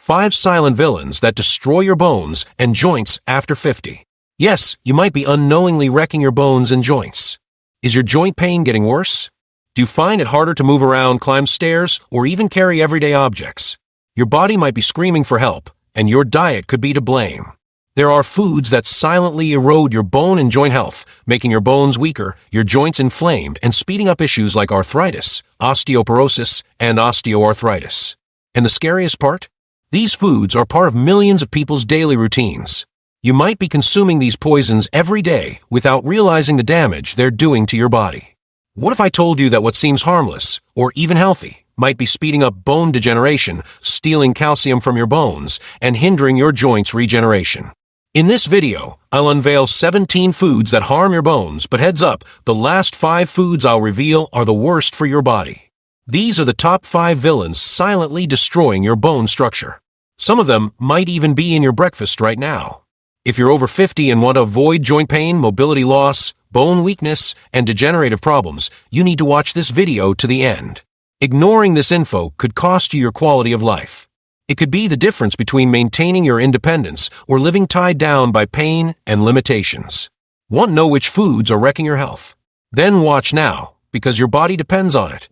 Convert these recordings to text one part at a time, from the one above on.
5 silent villains that destroy your bones and joints after 50. Yes, you might be unknowingly wrecking your bones and joints. Is your joint pain getting worse? Do you find it harder to move around, climb stairs, or even carry everyday objects? Your body might be screaming for help, and your diet could be to blame. There are foods that silently erode your bone and joint health, making your bones weaker, your joints inflamed, and speeding up issues like arthritis, osteoporosis, and osteoarthritis. And the scariest part? These foods are part of millions of people's daily routines. You might be consuming these poisons every day without realizing the damage they're doing to your body. What if I told you that what seems harmless, or even healthy, might be speeding up bone degeneration, stealing calcium from your bones, and hindering your joints' regeneration? In this video, I'll unveil 17 foods that harm your bones, but heads up, the last 5 foods I'll reveal are the worst for your body. These are the top 5 villains silently destroying your bone structure. Some of them might even be in your breakfast right now. If you're over 50 and want to avoid joint pain, mobility loss, bone weakness, and degenerative problems, you need to watch this video to the end. Ignoring this info could cost you your quality of life. It could be the difference between maintaining your independence or living tied down by pain and limitations. Want to know which foods are wrecking your health? Then watch now, because your body depends on it.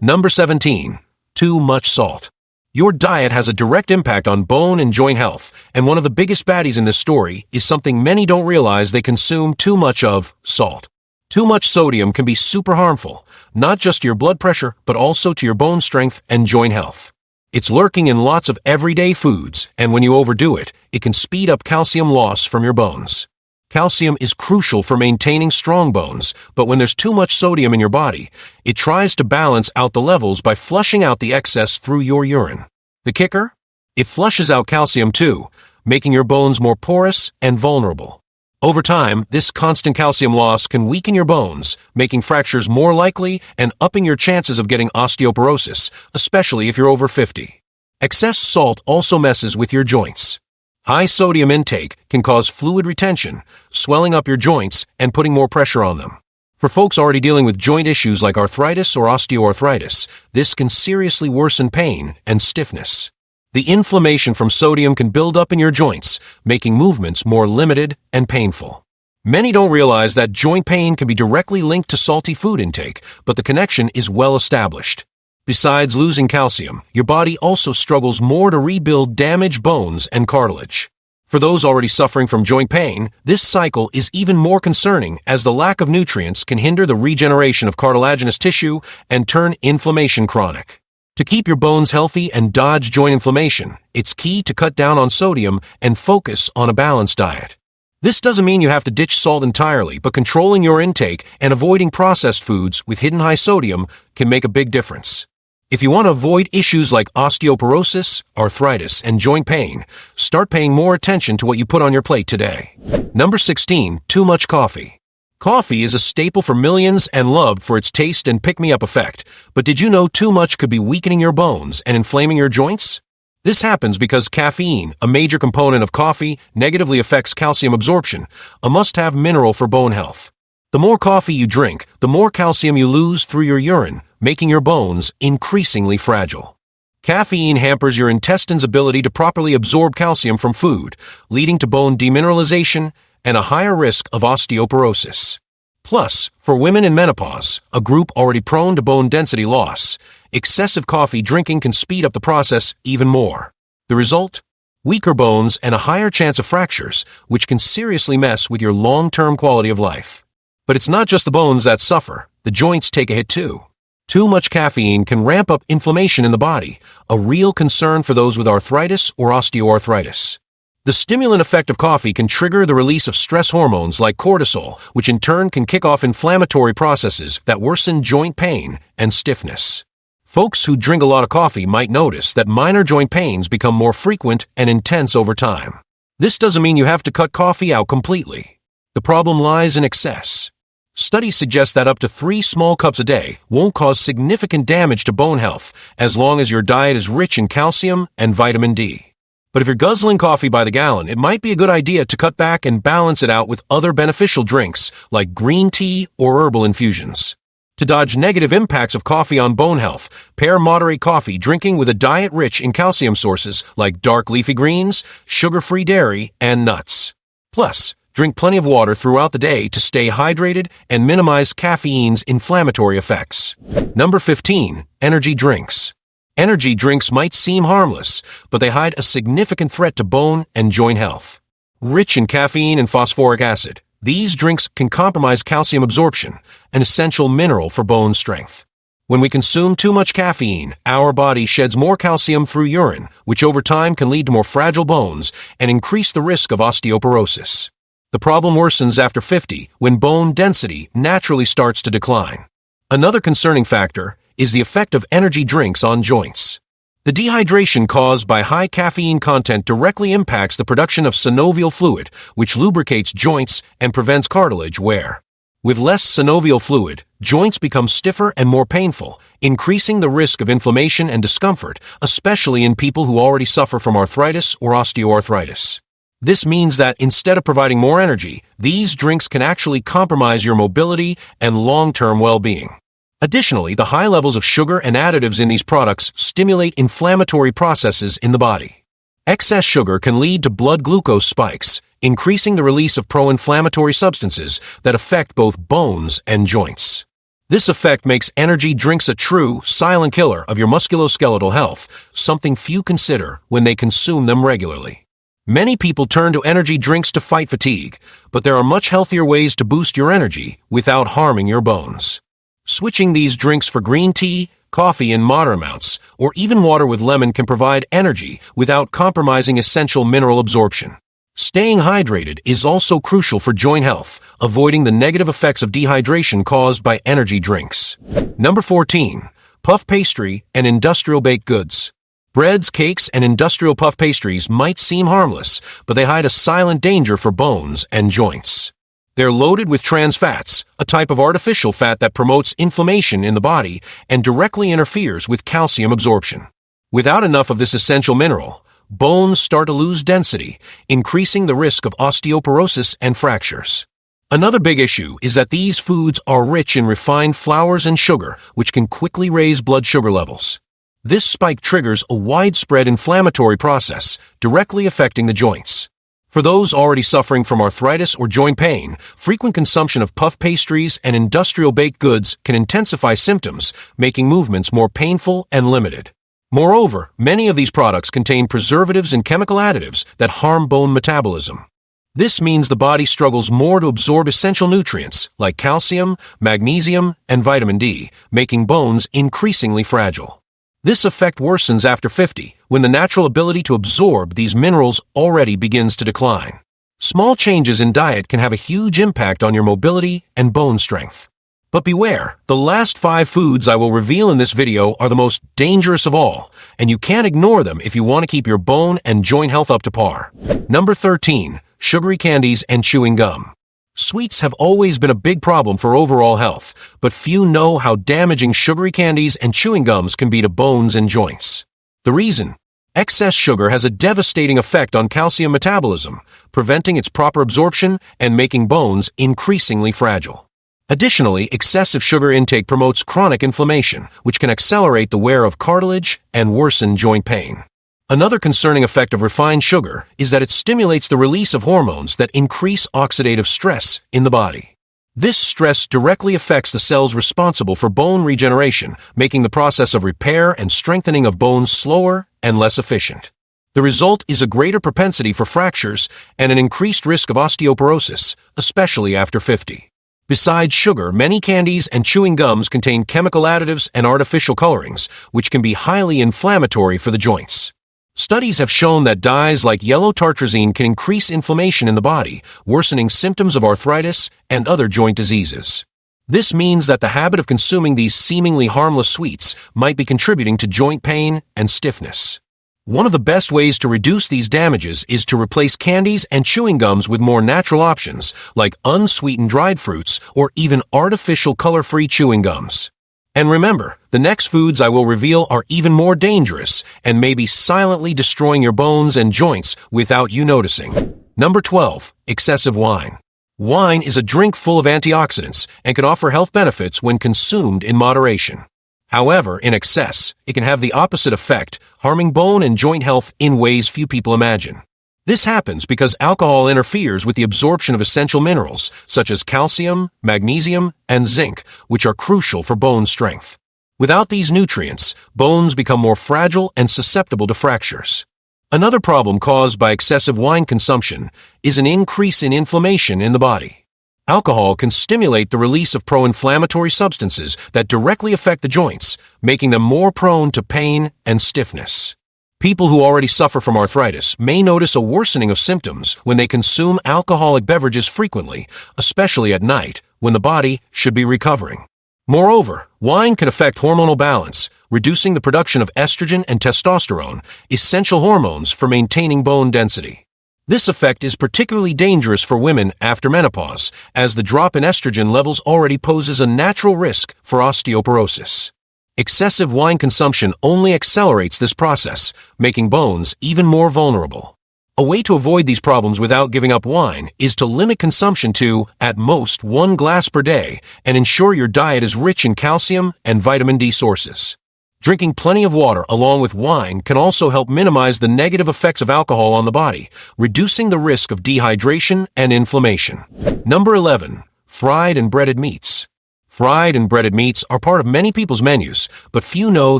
Number 17. Too much salt. Your diet has a direct impact on bone and joint health, and one of the biggest baddies in this story is something many don't realize: they consume too much of salt. Too much sodium can be super harmful, not just to your blood pressure, but also to your bone strength and joint health. It's lurking in lots of everyday foods, and when you overdo it, it can speed up calcium loss from your bones. Calcium is crucial for maintaining strong bones, but when there's too much sodium in your body, it tries to balance out the levels by flushing out the excess through your urine. The kicker? It flushes out calcium too, making your bones more porous and vulnerable. Over time, this constant calcium loss can weaken your bones, making fractures more likely and upping your chances of getting osteoporosis, especially if you're over 50. Excess salt also messes with your joints. High sodium intake can cause fluid retention, swelling up your joints and putting more pressure on them. For folks already dealing with joint issues like arthritis or osteoarthritis, this can seriously worsen pain and stiffness. The inflammation from sodium can build up in your joints, making movements more limited and painful. Many don't realize that joint pain can be directly linked to salty food intake, but the connection is well established. Besides losing calcium, your body also struggles more to rebuild damaged bones and cartilage. For those already suffering from joint pain, this cycle is even more concerning, as the lack of nutrients can hinder the regeneration of cartilaginous tissue and turn inflammation chronic. To keep your bones healthy and dodge joint inflammation, it's key to cut down on sodium and focus on a balanced diet. This doesn't mean you have to ditch salt entirely, but controlling your intake and avoiding processed foods with hidden high sodium can make a big difference. If you want to avoid issues like osteoporosis, arthritis, and joint pain, start paying more attention to what you put on your plate today. Number 16. Too much coffee. Coffee is a staple for millions and loved for its taste and pick-me-up effect, but did you know too much could be weakening your bones and inflaming your joints? This happens because caffeine, a major component of coffee, negatively affects calcium absorption, a must-have mineral for bone health. The more coffee you drink, the more calcium you lose through your urine, making your bones increasingly fragile. Caffeine hampers your intestines' ability to properly absorb calcium from food, leading to bone demineralization and a higher risk of osteoporosis. Plus, for women in menopause, a group already prone to bone density loss, excessive coffee drinking can speed up the process even more. The result? Weaker bones and a higher chance of fractures, which can seriously mess with your long-term quality of life. But it's not just the bones that suffer, the joints take a hit too. Too much caffeine can ramp up inflammation in the body, a real concern for those with arthritis or osteoarthritis. The stimulant effect of coffee can trigger the release of stress hormones like cortisol, which in turn can kick off inflammatory processes that worsen joint pain and stiffness. Folks who drink a lot of coffee might notice that minor joint pains become more frequent and intense over time. This doesn't mean you have to cut coffee out completely. The problem lies in excess. Studies suggest that up to 3 small cups a day won't cause significant damage to bone health as long as your diet is rich in calcium and vitamin D. But if you're guzzling coffee by the gallon, it might be a good idea to cut back and balance it out with other beneficial drinks like green tea or herbal infusions. To dodge negative impacts of coffee on bone health, pair moderate coffee drinking with a diet rich in calcium sources like dark leafy greens, sugar-free dairy, and nuts. Plus, drink plenty of water throughout the day to stay hydrated and minimize caffeine's inflammatory effects. Number 15. Energy drinks. Energy drinks might seem harmless, but they hide a significant threat to bone and joint health. Rich in caffeine and phosphoric acid, these drinks can compromise calcium absorption, an essential mineral for bone strength. When we consume too much caffeine, our body sheds more calcium through urine, which over time can lead to more fragile bones and increase the risk of osteoporosis. The problem worsens after 50 when bone density naturally starts to decline. Another concerning factor is the effect of energy drinks on joints. The dehydration caused by high caffeine content directly impacts the production of synovial fluid, which lubricates joints and prevents cartilage wear. With less synovial fluid, joints become stiffer and more painful, increasing the risk of inflammation and discomfort, especially in people who already suffer from arthritis or osteoarthritis. This means that instead of providing more energy, these drinks can actually compromise your mobility and long-term well-being. Additionally, the high levels of sugar and additives in these products stimulate inflammatory processes in the body. Excess sugar can lead to blood glucose spikes, increasing the release of pro-inflammatory substances that affect both bones and joints. This effect makes energy drinks a true silent killer of your musculoskeletal health, something few consider when they consume them regularly. Many people turn to energy drinks to fight fatigue, but there are much healthier ways to boost your energy without harming your bones. Switching these drinks for green tea, coffee in moderate amounts, or even water with lemon can provide energy without compromising essential mineral absorption. Staying hydrated is also crucial for joint health, avoiding the negative effects of dehydration caused by energy drinks. Number 14. Puff pastry and industrial baked goods. Breads, cakes, and industrial puff pastries might seem harmless, but they hide a silent danger for bones and joints. They're loaded with trans fats, a type of artificial fat that promotes inflammation in the body and directly interferes with calcium absorption. Without enough of this essential mineral, bones start to lose density, increasing the risk of osteoporosis and fractures. Another big issue is that these foods are rich in refined flours and sugar, which can quickly raise blood sugar levels. This spike triggers a widespread inflammatory process, directly affecting the joints. For those already suffering from arthritis or joint pain, frequent consumption of puff pastries and industrial baked goods can intensify symptoms, making movements more painful and limited. Moreover, many of these products contain preservatives and chemical additives that harm bone metabolism. This means the body struggles more to absorb essential nutrients like calcium, magnesium, and vitamin D, making bones increasingly fragile. This effect worsens after 50, when the natural ability to absorb these minerals already begins to decline. Small changes in diet can have a huge impact on your mobility and bone strength. But beware, the last 5 foods I will reveal in this video are the most dangerous of all, and you can't ignore them if you want to keep your bone and joint health up to par. Number 13. Sugary candies and chewing gum. Sweets have always been a big problem for overall health, but few know how damaging sugary candies and chewing gums can be to bones and joints. The reason? Excess sugar has a devastating effect on calcium metabolism, preventing its proper absorption and making bones increasingly fragile. Additionally, excessive sugar intake promotes chronic inflammation, which can accelerate the wear of cartilage and worsen joint pain. Another concerning effect of refined sugar is that it stimulates the release of hormones that increase oxidative stress in the body. This stress directly affects the cells responsible for bone regeneration, making the process of repair and strengthening of bones slower and less efficient. The result is a greater propensity for fractures and an increased risk of osteoporosis, especially after 50. Besides sugar, many candies and chewing gums contain chemical additives and artificial colorings, which can be highly inflammatory for the joints. Studies have shown that dyes like yellow tartrazine can increase inflammation in the body, worsening symptoms of arthritis and other joint diseases. This means that the habit of consuming these seemingly harmless sweets might be contributing to joint pain and stiffness. One of the best ways to reduce these damages is to replace candies and chewing gums with more natural options, like unsweetened dried fruits or even artificial color-free chewing gums. And remember, the next foods I will reveal are even more dangerous and may be silently destroying your bones and joints without you noticing. Number 12. Excessive wine. Wine is a drink full of antioxidants and can offer health benefits when consumed in moderation. However, in excess, it can have the opposite effect, harming bone and joint health in ways few people imagine. This happens because alcohol interferes with the absorption of essential minerals such as calcium, magnesium, and zinc, which are crucial for bone strength. Without these nutrients, bones become more fragile and susceptible to fractures. Another problem caused by excessive wine consumption is an increase in inflammation in the body. Alcohol can stimulate the release of pro-inflammatory substances that directly affect the joints, making them more prone to pain and stiffness. People who already suffer from arthritis may notice a worsening of symptoms when they consume alcoholic beverages frequently, especially at night, when the body should be recovering. Moreover, wine can affect hormonal balance, reducing the production of estrogen and testosterone, essential hormones for maintaining bone density. This effect is particularly dangerous for women after menopause, as the drop in estrogen levels already poses a natural risk for osteoporosis. Excessive wine consumption only accelerates this process, making bones even more vulnerable. A way to avoid these problems without giving up wine is to limit consumption to, at most, 1 glass per day and ensure your diet is rich in calcium and vitamin D sources. Drinking plenty of water along with wine can also help minimize the negative effects of alcohol on the body, reducing the risk of dehydration and inflammation. Number 11. Fried and breaded meats. Fried and breaded meats are part of many people's menus, but few know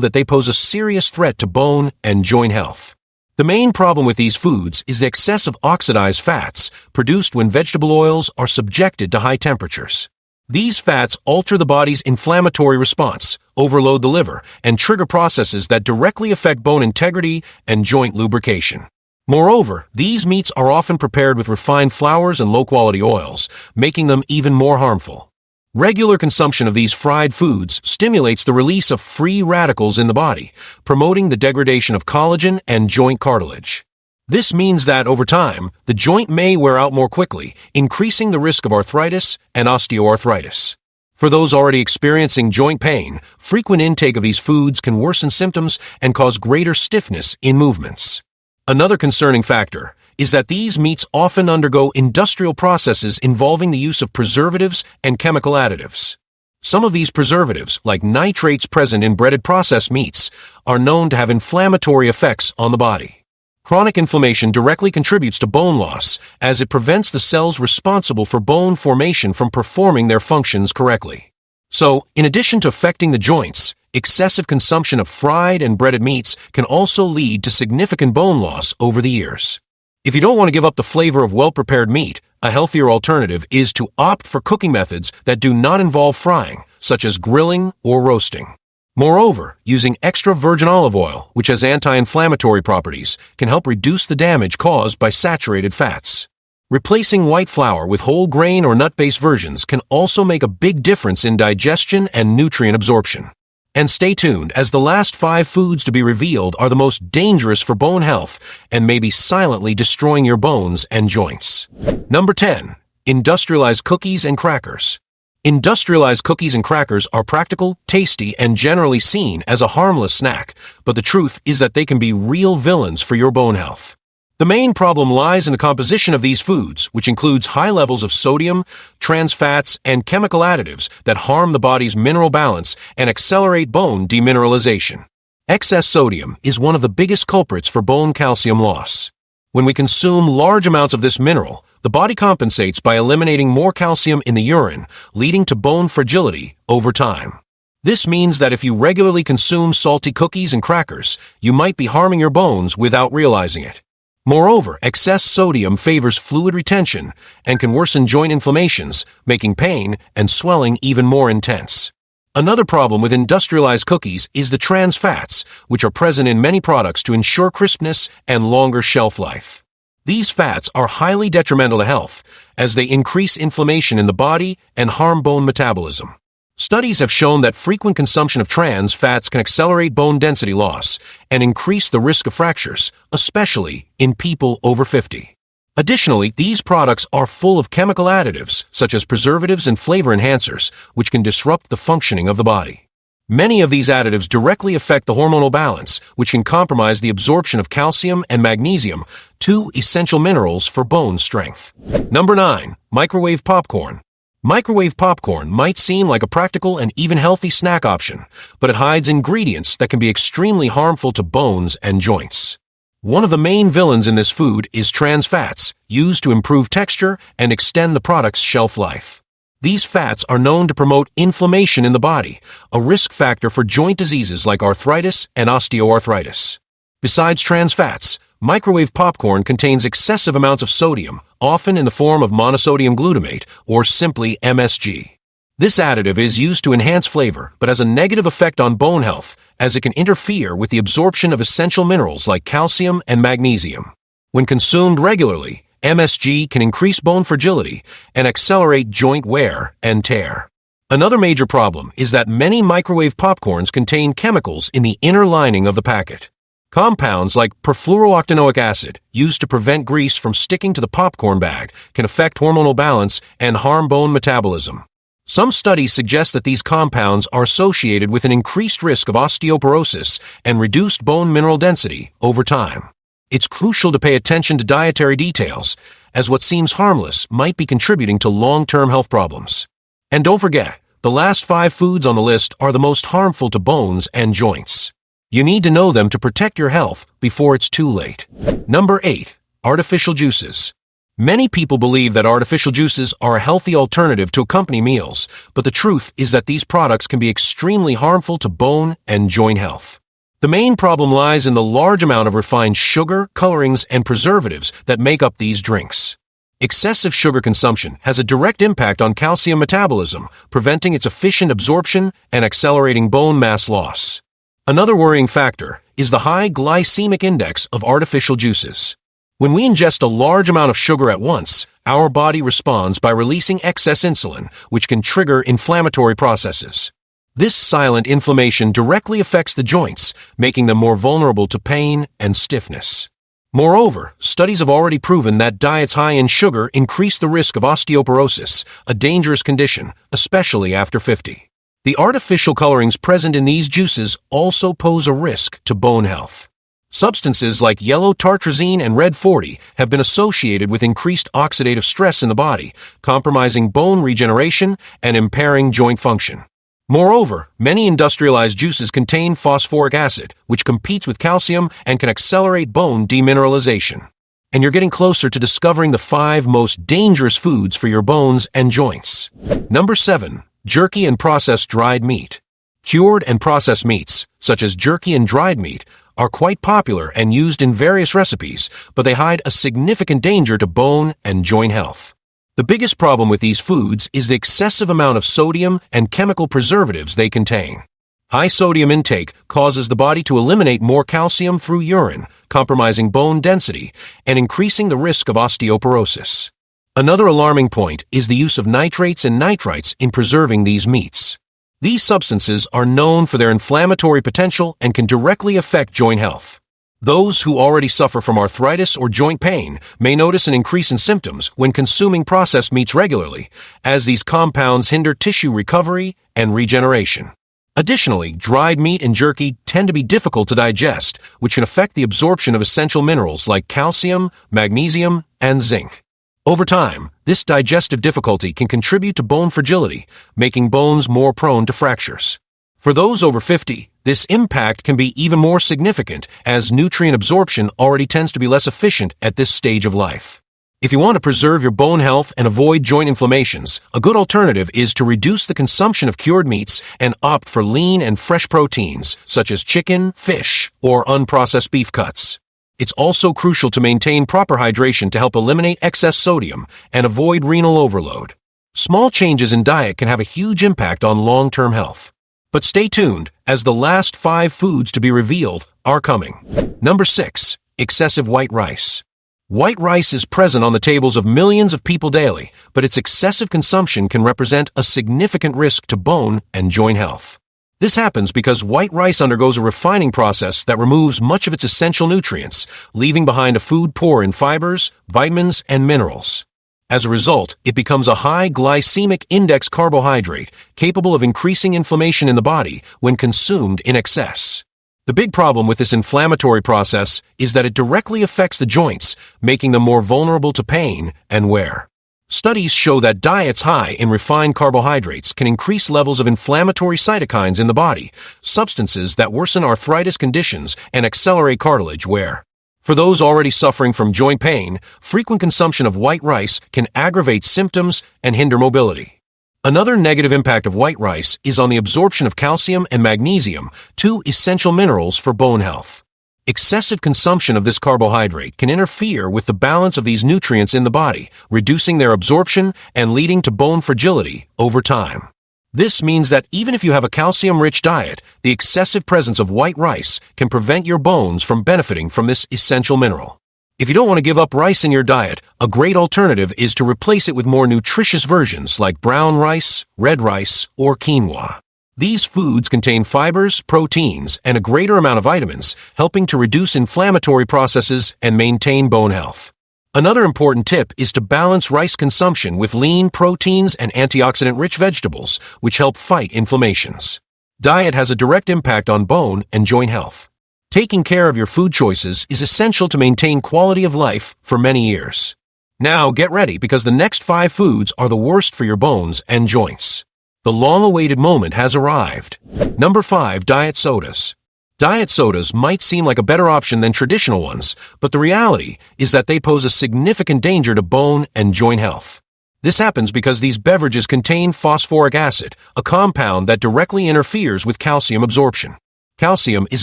that they pose a serious threat to bone and joint health. The main problem with these foods is the excess of oxidized fats produced when vegetable oils are subjected to high temperatures. These fats alter the body's inflammatory response, overload the liver, and trigger processes that directly affect bone integrity and joint lubrication. Moreover, these meats are often prepared with refined flours and low-quality oils, making them even more harmful. Regular consumption of these fried foods stimulates the release of free radicals in the body, promoting the degradation of collagen and joint cartilage. This means that, over time, the joint may wear out more quickly, increasing the risk of arthritis and osteoarthritis. For those already experiencing joint pain, frequent intake of these foods can worsen symptoms and cause greater stiffness in movements. Another concerning factor is that these meats often undergo industrial processes involving the use of preservatives and chemical additives. Some of these preservatives, like nitrates present in breaded processed meats, are known to have inflammatory effects on the body. Chronic inflammation directly contributes to bone loss, as it prevents the cells responsible for bone formation from performing their functions correctly. So, in addition to affecting the joints, excessive consumption of fried and breaded meats can also lead to significant bone loss over the years. If you don't want to give up the flavor of well-prepared meat, a healthier alternative is to opt for cooking methods that do not involve frying, such as grilling or roasting. Moreover, using extra virgin olive oil, which has anti-inflammatory properties, can help reduce the damage caused by saturated fats. Replacing white flour with whole grain or nut-based versions can also make a big difference in digestion and nutrient absorption. And stay tuned, as the last 5 foods to be revealed are the most dangerous for bone health and may be silently destroying your bones and joints. Number 10. Industrialized cookies and crackers. Industrialized cookies and crackers are practical, tasty, and generally seen as a harmless snack, but the truth is that they can be real villains for your bone health. The main problem lies in the composition of these foods, which includes high levels of sodium, trans fats, and chemical additives that harm the body's mineral balance and accelerate bone demineralization. Excess sodium is one of the biggest culprits for bone calcium loss. When we consume large amounts of this mineral, the body compensates by eliminating more calcium in the urine, leading to bone fragility over time. This means that if you regularly consume salty cookies and crackers, you might be harming your bones without realizing it. Moreover, excess sodium favors fluid retention and can worsen joint inflammations, making pain and swelling even more intense. Another problem with industrialized cookies is the trans fats, which are present in many products to ensure crispness and longer shelf life. These fats are highly detrimental to health, as they increase inflammation in the body and harm bone metabolism. Studies have shown that frequent consumption of trans fats can accelerate bone density loss and increase the risk of fractures, especially in people over 50. Additionally, these products are full of chemical additives, such as preservatives and flavor enhancers, which can disrupt the functioning of the body. Many of these additives directly affect the hormonal balance, which can compromise the absorption of calcium and magnesium, two essential minerals for bone strength. Number 9. Microwave popcorn. Microwave popcorn might seem like a practical and even healthy snack option, but it hides ingredients that can be extremely harmful to bones and joints. One of the main villains in this food is trans fats, used to improve texture and extend the product's shelf life. These fats are known to promote inflammation in the body, a risk factor for joint diseases like arthritis and osteoarthritis. Besides trans fats, microwave popcorn contains excessive amounts of sodium, often in the form of monosodium glutamate, or simply MSG. This additive is used to enhance flavor, but has a negative effect on bone health, as it can interfere with the absorption of essential minerals like calcium and magnesium. When consumed regularly, MSG can increase bone fragility and accelerate joint wear and tear. Another major problem is that many microwave popcorns contain chemicals in the inner lining of the packet. Compounds like perfluorooctanoic acid, used to prevent grease from sticking to the popcorn bag, can affect hormonal balance and harm bone metabolism. Some studies suggest that these compounds are associated with an increased risk of osteoporosis and reduced bone mineral density over time. It's crucial to pay attention to dietary details, as what seems harmless might be contributing to long-term health problems. And don't forget, the last 5 foods on the list are the most harmful to bones and joints. You need to know them to protect your health before it's too late. Number 8. Artificial juices. Many people believe that artificial juices are a healthy alternative to accompany meals, but the truth is that these products can be extremely harmful to bone and joint health. The main problem lies in the large amount of refined sugar, colorings, and preservatives that make up these drinks. Excessive sugar consumption has a direct impact on calcium metabolism, preventing its efficient absorption and accelerating bone mass loss. Another worrying factor is the high glycemic index of artificial juices. When we ingest a large amount of sugar at once, our body responds by releasing excess insulin, which can trigger inflammatory processes. This silent inflammation directly affects the joints, making them more vulnerable to pain and stiffness. Moreover, studies have already proven that diets high in sugar increase the risk of osteoporosis, a dangerous condition, especially after 50. The artificial colorings present in these juices also pose a risk to bone health. Substances like yellow tartrazine and red 40 have been associated with increased oxidative stress in the body, compromising bone regeneration and impairing joint function. Moreover, many industrialized juices contain phosphoric acid, which competes with calcium and can accelerate bone demineralization. And you're getting closer to discovering the 5 most dangerous foods for your bones and joints. Number 7. Jerky and processed dried meat. Cured and processed meats, such as jerky and dried meat, are quite popular and used in various recipes, but they hide a significant danger to bone and joint health. The biggest problem with these foods is the excessive amount of sodium and chemical preservatives they contain. High sodium intake causes the body to eliminate more calcium through urine, compromising bone density and increasing the risk of osteoporosis. Another alarming point is the use of nitrates and nitrites in preserving these meats. These substances are known for their inflammatory potential and can directly affect joint health. Those who already suffer from arthritis or joint pain may notice an increase in symptoms when consuming processed meats regularly, as these compounds hinder tissue recovery and regeneration. Additionally, dried meat and jerky tend to be difficult to digest, which can affect the absorption of essential minerals like calcium, magnesium, and zinc. Over time, this digestive difficulty can contribute to bone fragility, making bones more prone to fractures. For those over 50, this impact can be even more significant as nutrient absorption already tends to be less efficient at this stage of life. If you want to preserve your bone health and avoid joint inflammations, a good alternative is to reduce the consumption of cured meats and opt for lean and fresh proteins, such as chicken, fish, or unprocessed beef cuts. It's also crucial to maintain proper hydration to help eliminate excess sodium and avoid renal overload. Small changes in diet can have a huge impact on long-term health. But stay tuned, as the last 5 foods to be revealed are coming. Number 6. Excessive white rice. White rice is present on the tables of millions of people daily, but its excessive consumption can represent a significant risk to bone and joint health. This happens because white rice undergoes a refining process that removes much of its essential nutrients, leaving behind a food poor in fibers, vitamins, and minerals. As a result, it becomes a high glycemic index carbohydrate capable of increasing inflammation in the body when consumed in excess. The big problem with this inflammatory process is that it directly affects the joints, making them more vulnerable to pain and wear. Studies show that diets high in refined carbohydrates can increase levels of inflammatory cytokines in the body, substances that worsen arthritis conditions and accelerate cartilage wear. For those already suffering from joint pain, frequent consumption of white rice can aggravate symptoms and hinder mobility. Another negative impact of white rice is on the absorption of calcium and magnesium, two essential minerals for bone health. Excessive consumption of this carbohydrate can interfere with the balance of these nutrients in the body, reducing their absorption and leading to bone fragility over time. This means that even if you have a calcium-rich diet, the excessive presence of white rice can prevent your bones from benefiting from this essential mineral. If you don't want to give up rice in your diet, a great alternative is to replace it with more nutritious versions like brown rice, red rice, or quinoa. These foods contain fibers, proteins, and a greater amount of vitamins, helping to reduce inflammatory processes and maintain bone health. Another important tip is to balance rice consumption with lean proteins and antioxidant-rich vegetables, which help fight inflammations. Diet has a direct impact on bone and joint health. Taking care of your food choices is essential to maintain quality of life for many years. Now get ready because the next 5 foods are the worst for your bones and joints. The long-awaited moment has arrived. Number 5. Diet sodas. Diet sodas might seem like a better option than traditional ones, but the reality is that they pose a significant danger to bone and joint health. This happens because these beverages contain phosphoric acid, a compound that directly interferes with calcium absorption. Calcium is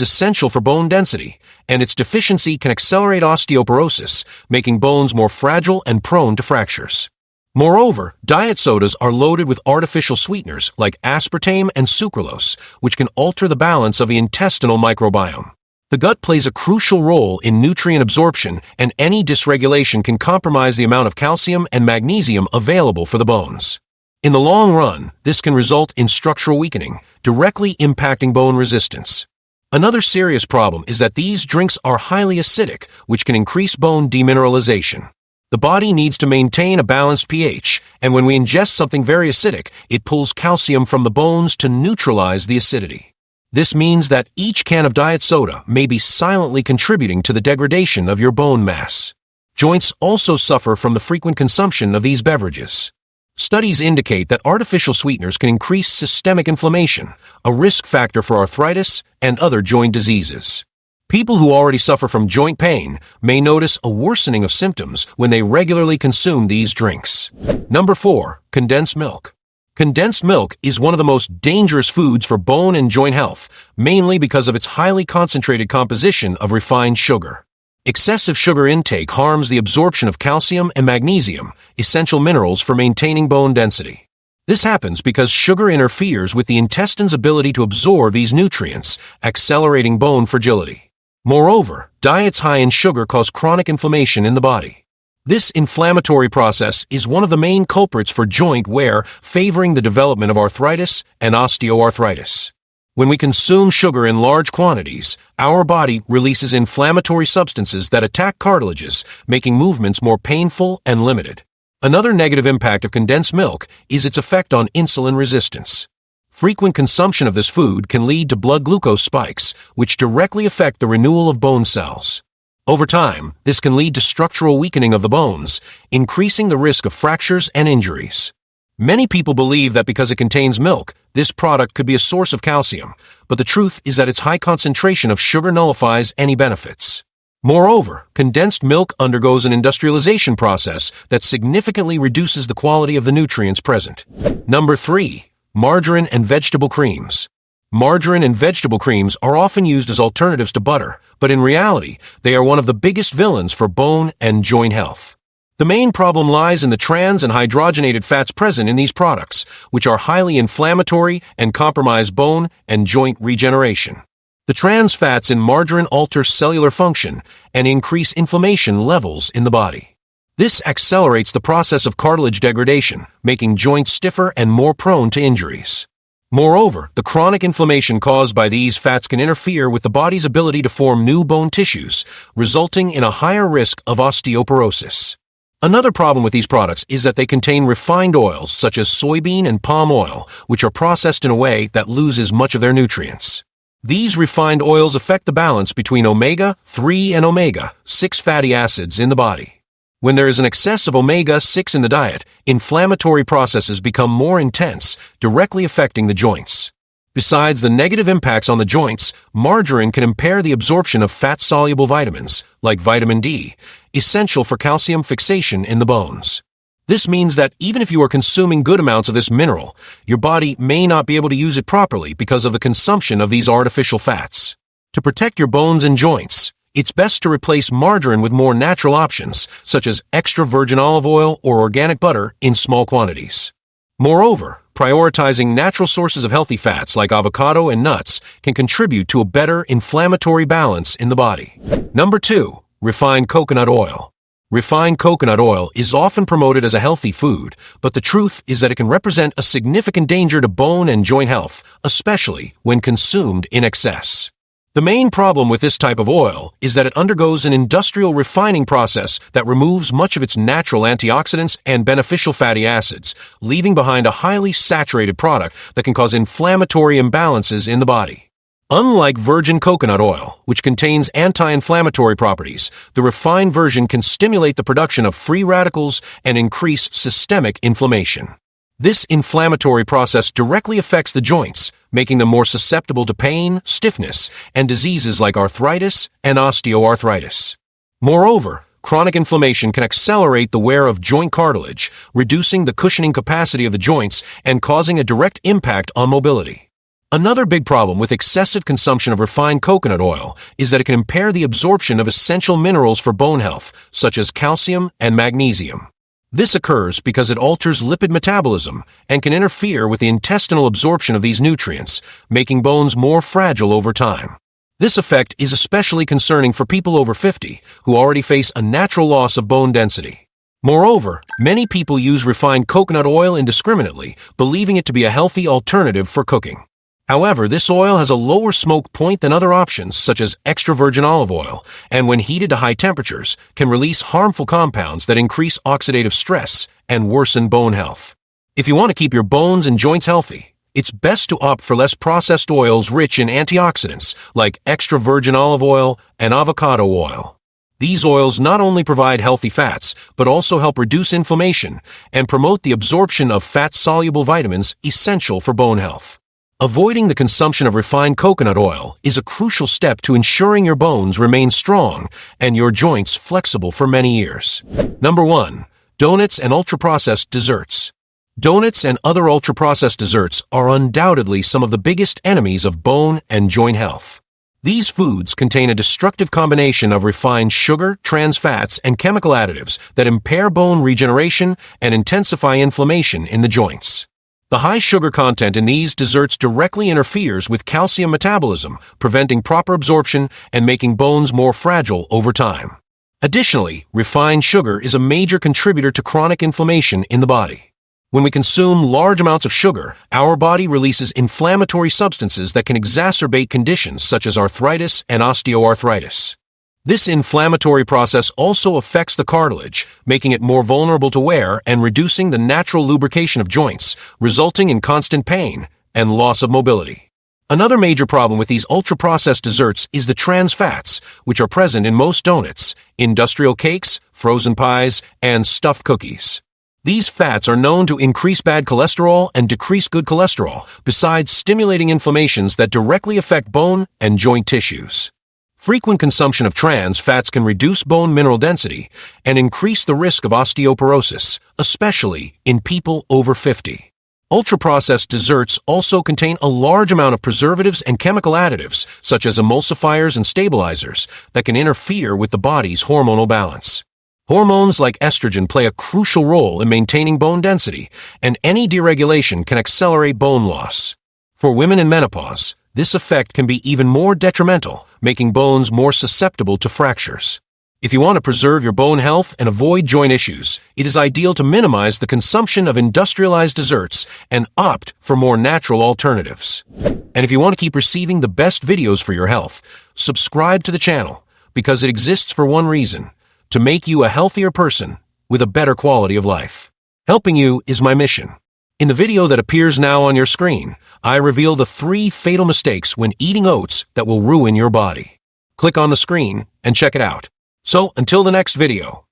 essential for bone density, and its deficiency can accelerate osteoporosis, making bones more fragile and prone to fractures. Moreover, diet sodas are loaded with artificial sweeteners like aspartame and sucralose, which can alter the balance of the intestinal microbiome. The gut plays a crucial role in nutrient absorption, and any dysregulation can compromise the amount of calcium and magnesium available for the bones. In the long run, this can result in structural weakening, directly impacting bone resistance. Another serious problem is that these drinks are highly acidic, which can increase bone demineralization. The body needs to maintain a balanced pH, and when we ingest something very acidic, it pulls calcium from the bones to neutralize the acidity. This means that each can of diet soda may be silently contributing to the degradation of your bone mass. Joints also suffer from the frequent consumption of these beverages. Studies indicate that artificial sweeteners can increase systemic inflammation, a risk factor for arthritis and other joint diseases. People who already suffer from joint pain may notice a worsening of symptoms when they regularly consume these drinks. Number 4. Condensed milk. Condensed milk is one of the most dangerous foods for bone and joint health, mainly because of its highly concentrated composition of refined sugar. Excessive sugar intake harms the absorption of calcium and magnesium, essential minerals for maintaining bone density. This happens because sugar interferes with the intestine's ability to absorb these nutrients, accelerating bone fragility. Moreover, diets high in sugar cause chronic inflammation in the body. This inflammatory process is one of the main culprits for joint wear, favoring the development of arthritis and osteoarthritis. When we consume sugar in large quantities, our body releases inflammatory substances that attack cartilages, making movements more painful and limited. Another negative impact of condensed milk is its effect on insulin resistance. Frequent consumption of this food can lead to blood glucose spikes, which directly affect the renewal of bone cells. Over time, this can lead to structural weakening of the bones, increasing the risk of fractures and injuries. Many people believe that because it contains milk, this product could be a source of calcium, but the truth is that its high concentration of sugar nullifies any benefits. Moreover, condensed milk undergoes an industrialization process that significantly reduces the quality of the nutrients present. Number 3. Margarine and vegetable creams. Margarine and vegetable creams are often used as alternatives to butter, but in reality, they are one of the biggest villains for bone and joint health. The main problem lies in the trans and hydrogenated fats present in these products, which are highly inflammatory and compromise bone and joint regeneration. The trans fats in margarine alter cellular function and increase inflammation levels in the body. This accelerates the process of cartilage degradation, making joints stiffer and more prone to injuries. Moreover, the chronic inflammation caused by these fats can interfere with the body's ability to form new bone tissues, resulting in a higher risk of osteoporosis. Another problem with these products is that they contain refined oils such as soybean and palm oil, which are processed in a way that loses much of their nutrients. These refined oils affect the balance between omega-3 and omega-6 fatty acids in the body. When there is an excess of omega-6 in the diet, inflammatory processes become more intense, directly affecting the joints. Besides the negative impacts on the joints, margarine can impair the absorption of fat-soluble vitamins, like vitamin D, essential for calcium fixation in the bones. This means that even if you are consuming good amounts of this mineral, your body may not be able to use it properly because of the consumption of these artificial fats. To protect your bones and joints, it's best to replace margarine with more natural options, such as extra virgin olive oil or organic butter in small quantities. Moreover, prioritizing natural sources of healthy fats like avocado and nuts can contribute to a better inflammatory balance in the body. Number 2. Refined coconut oil. Refined coconut oil is often promoted as a healthy food, but the truth is that it can represent a significant danger to bone and joint health, especially when consumed in excess. The main problem with this type of oil is that it undergoes an industrial refining process that removes much of its natural antioxidants and beneficial fatty acids, leaving behind a highly saturated product that can cause inflammatory imbalances in the body. Unlike virgin coconut oil, which contains anti-inflammatory properties, the refined version can stimulate the production of free radicals and increase systemic inflammation. This inflammatory process directly affects the joints, making them more susceptible to pain, stiffness, and diseases like arthritis and osteoarthritis. Moreover, chronic inflammation can accelerate the wear of joint cartilage, reducing the cushioning capacity of the joints and causing a direct impact on mobility. Another big problem with excessive consumption of refined coconut oil is that it can impair the absorption of essential minerals for bone health, such as calcium and magnesium. This occurs because it alters lipid metabolism and can interfere with the intestinal absorption of these nutrients, making bones more fragile over time. This effect is especially concerning for people over 50 who already face a natural loss of bone density. Moreover, many people use refined coconut oil indiscriminately, believing it to be a healthy alternative for cooking. However, this oil has a lower smoke point than other options such as extra virgin olive oil, and when heated to high temperatures, can release harmful compounds that increase oxidative stress and worsen bone health. If you want to keep your bones and joints healthy, it's best to opt for less processed oils rich in antioxidants like extra virgin olive oil and avocado oil. These oils not only provide healthy fats, but also help reduce inflammation and promote the absorption of fat-soluble vitamins essential for bone health. Avoiding the consumption of refined coconut oil is a crucial step to ensuring your bones remain strong and your joints flexible for many years. Number 1. Donuts and ultra-processed desserts. Donuts and other ultra-processed desserts are undoubtedly some of the biggest enemies of bone and joint health. These foods contain a destructive combination of refined sugar, trans fats, and chemical additives that impair bone regeneration and intensify inflammation in the joints. The high sugar content in these desserts directly interferes with calcium metabolism, preventing proper absorption and making bones more fragile over time. Additionally, refined sugar is a major contributor to chronic inflammation in the body. When we consume large amounts of sugar, our body releases inflammatory substances that can exacerbate conditions such as arthritis and osteoarthritis. This inflammatory process also affects the cartilage, making it more vulnerable to wear and reducing the natural lubrication of joints, resulting in constant pain and loss of mobility. Another major problem with these ultra-processed desserts is the trans fats, which are present in most donuts, industrial cakes, frozen pies, and stuffed cookies. These fats are known to increase bad cholesterol and decrease good cholesterol, besides stimulating inflammations that directly affect bone and joint tissues. Frequent consumption of trans fats can reduce bone mineral density and increase the risk of osteoporosis, especially in people over 50. Ultra-processed desserts also contain a large amount of preservatives and chemical additives, such as emulsifiers and stabilizers, that can interfere with the body's hormonal balance. Hormones like estrogen play a crucial role in maintaining bone density, and any deregulation can accelerate bone loss. For women in menopause, this effect can be even more detrimental, making bones more susceptible to fractures. If you want to preserve your bone health and avoid joint issues, it is ideal to minimize the consumption of industrialized desserts and opt for more natural alternatives. And if you want to keep receiving the best videos for your health, subscribe to the channel, because it exists for one reason: to make you a healthier person with a better quality of life. Helping you is my mission. In the video that appears now on your screen, I reveal the 3 fatal mistakes when eating oats that will ruin your body. Click on the screen and check it out. So, until the next video,